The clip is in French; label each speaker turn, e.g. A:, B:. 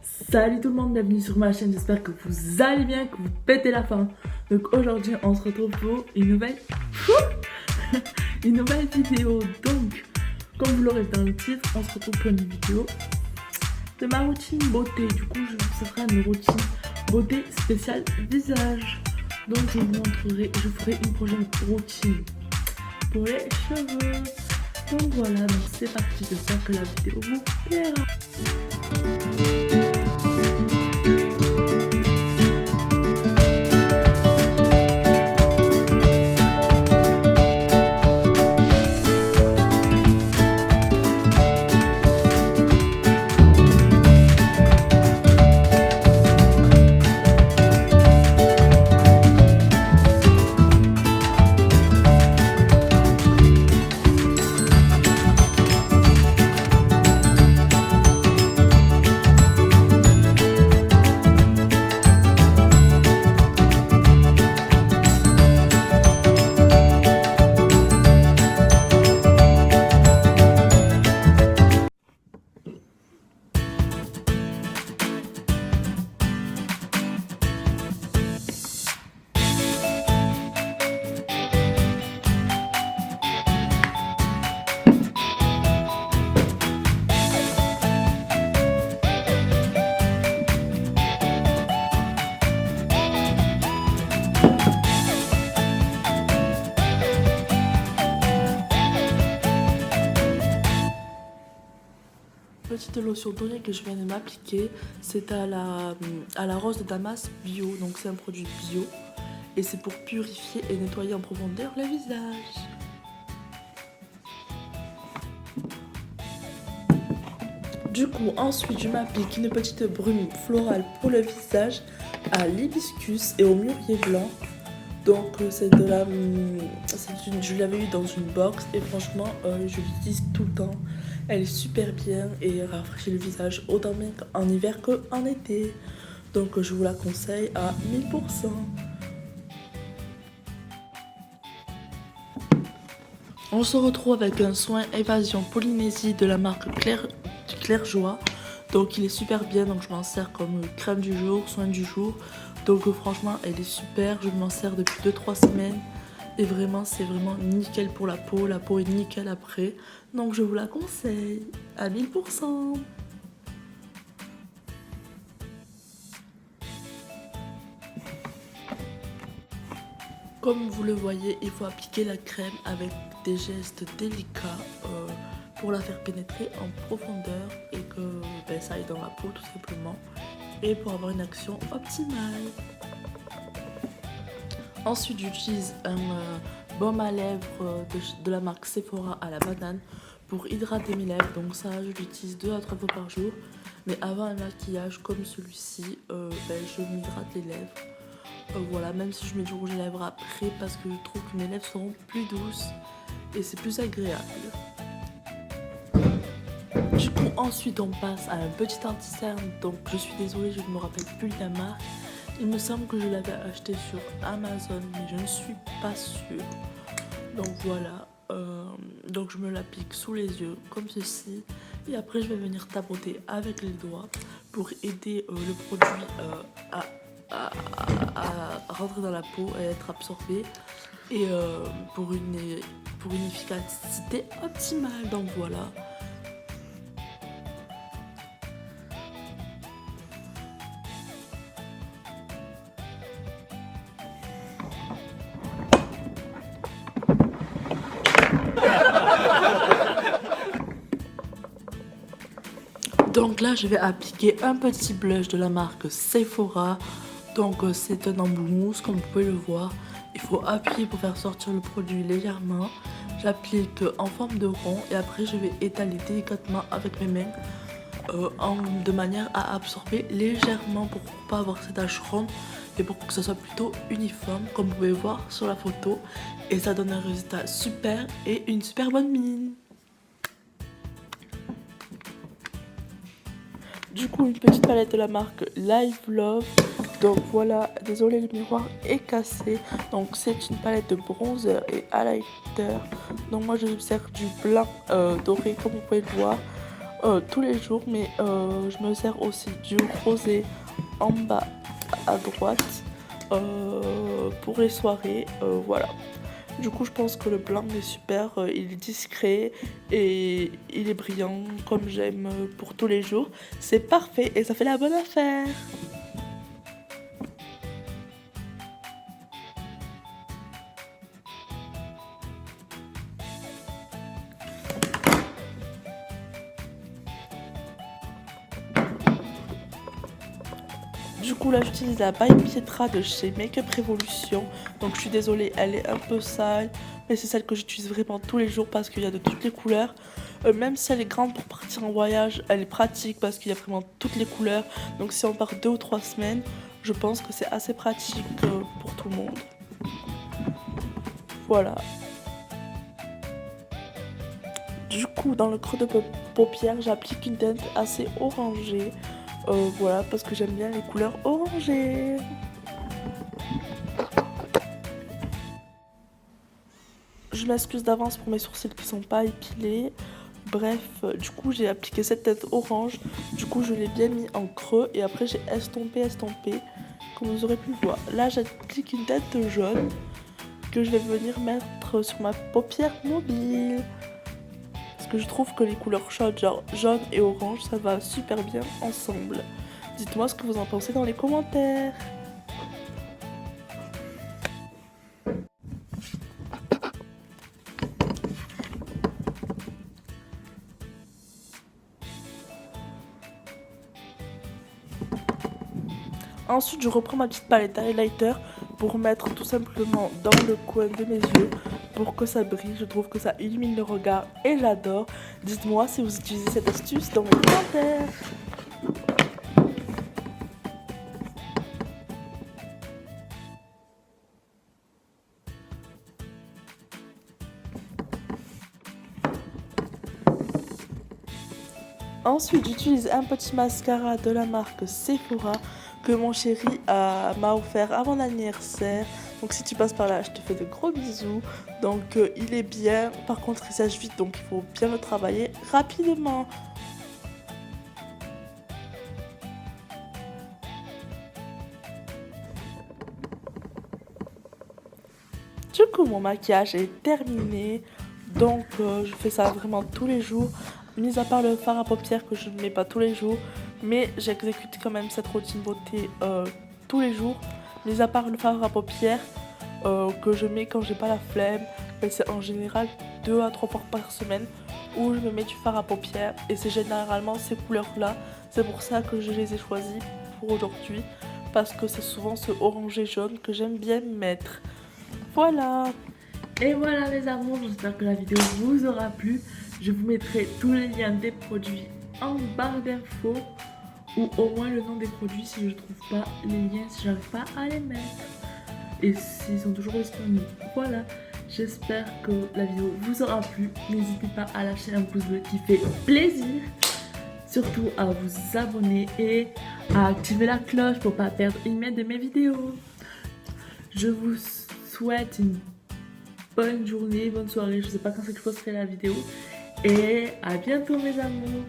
A: Salut tout le monde, bienvenue sur ma chaîne, j'espère que vous allez bien, que vous pétez la forme. Donc aujourd'hui on se retrouve pour une nouvelle vidéo. Donc comme vous l'aurez dans le titre, on se retrouve pour une vidéo de ma routine beauté. Du coup ce sera une routine beauté spéciale visage. Donc je ferai une prochaine routine pour les cheveux. Donc voilà, donc c'est parti, j'espère que la vidéo vous plaira. Petite lotion tonique que je viens de m'appliquer, c'est à la rose de Damas bio, donc c'est un produit bio et c'est pour purifier et nettoyer en profondeur le visage. Du coup ensuite je m'applique une petite brume florale pour le visage à l'hibiscus et au mûrier blanc. Donc je l'avais eu dans une box et franchement je l'utilise tout le temps. Elle est super bien et rafraîchit le visage autant bien en hiver qu'en été. Donc je vous la conseille à 1000%. On se retrouve avec un soin Évasion Polynésie de la marque Claire Joie. Donc il est super bien, donc je m'en sers comme crème du jour, soin du jour. Donc franchement elle est super, je m'en sers depuis 2-3 semaines. Et vraiment c'est vraiment nickel pour la peau est nickel après. Donc je vous la conseille à 1000%. Comme vous le voyez, il faut appliquer la crème avec des gestes délicats pour la faire pénétrer en profondeur et que ça aille dans la peau tout simplement. Et pour avoir une action optimale. Ensuite j'utilise un baume à lèvres de la marque Sephora à la banane pour hydrater mes lèvres. Donc ça je l'utilise 2 à 3 fois par jour. Mais avant un maquillage comme celui-ci, je m'hydrate les lèvres. Voilà, même si je mets du rouge à lèvres après parce que je trouve que mes lèvres seront plus douces et c'est plus agréable. Du coup ensuite on passe à un petit anti-cerne. Donc je suis désolée, je ne me rappelle plus de la marque. Il me semble que je l'avais acheté sur Amazon, mais je ne suis pas sûre. Donc voilà, donc je me l'applique sous les yeux comme ceci. Et après je vais venir tapoter avec les doigts pour aider le produit à rentrer dans la peau et être absorbé. Et pour une efficacité optimale, donc voilà. Donc là je vais appliquer un petit blush de la marque Sephora. Donc c'est un embout mousse comme vous pouvez le voir. Il faut appuyer pour faire sortir le produit légèrement. J'applique en forme de rond et après je vais étaler délicatement avec mes mains de manière à absorber légèrement pour ne pas avoir ces taches rondes et pour que ça soit plutôt uniforme comme vous pouvez voir sur la photo. Et ça donne un résultat super et une super bonne mine. Du coup une petite palette de la marque Live Love. Donc voilà, désolé le miroir est cassé. Donc c'est une palette de bronzer et highlighter. Donc moi je me sers du blanc doré comme vous pouvez le voir. tous les jours, mais je me sers aussi du rosé en bas à droite pour les soirées, voilà. Du coup, je pense que le blanc est super, il est discret et il est brillant comme j'aime pour tous les jours. C'est parfait et ça fait la bonne affaire. Du coup là j'utilise la By Pietra de chez Make-up Revolution. Donc je suis désolée, elle est un peu sale, mais c'est celle que j'utilise vraiment tous les jours parce qu'il y a de toutes les couleurs. Même si elle est grande pour partir en voyage, elle est pratique parce qu'il y a vraiment toutes les couleurs. Donc si on part 2 ou 3 semaines, je pense que c'est assez pratique pour tout le monde. Voilà. Du coup dans le creux de paupière, j'applique une teinte assez orangée. Voilà, parce que j'aime bien les couleurs orangées. Je m'excuse d'avance pour mes sourcils qui sont pas épilés. Bref, du coup j'ai appliqué cette teinte orange. Du coup je l'ai bien mis en creux et après j'ai estompé, comme vous aurez pu le voir. Là j'applique une teinte jaune que je vais venir mettre sur ma paupière mobile. Parce que je trouve que les couleurs chaudes, genre jaune et orange, ça va super bien ensemble. Dites-moi ce que vous en pensez dans les commentaires. Ensuite, je reprends ma petite palette highlighter pour mettre tout simplement dans le coin de mes yeux pour que ça brille. Je trouve que ça illumine le regard et j'adore. Dites-moi si vous utilisez cette astuce dans les commentaires. Ensuite, j'utilise un petit mascara de la marque Sephora que mon chéri m'a offert à mon anniversaire. Donc si tu passes par là, je te fais de gros bisous. Donc il est bien, par contre il sèche vite, donc il faut bien le travailler rapidement. Du coup mon maquillage est terminé. Donc je fais ça vraiment tous les jours. Mis à part le fard à paupières que je ne mets pas tous les jours. Mais j'exécute quand même cette routine beauté tous les jours. Mis à part le fard à paupières que je mets quand j'ai pas la flemme. Mais c'est en général 2 à 3 fois par semaine où je me mets du fard à paupières. Et c'est généralement ces couleurs là. C'est pour ça que je les ai choisies pour aujourd'hui. Parce que c'est souvent ce orangé jaune que j'aime bien mettre. Voilà. Et voilà les amours, j'espère que la vidéo vous aura plu. Je vous mettrai tous les liens des produits en barre d'infos ou au moins le nom des produits si je ne trouve pas les liens, si j'arrive pas à les mettre et s'ils sont toujours disponibles. Voilà, j'espère que la vidéo vous aura plu. N'hésitez pas à lâcher un pouce bleu qui fait plaisir, surtout à vous abonner et à activer la cloche pour pas perdre une miette de mes vidéos. Je vous souhaite une bonne journée, bonne soirée, je sais pas quand c'est que je posterai la vidéo. Et à bientôt mes amours.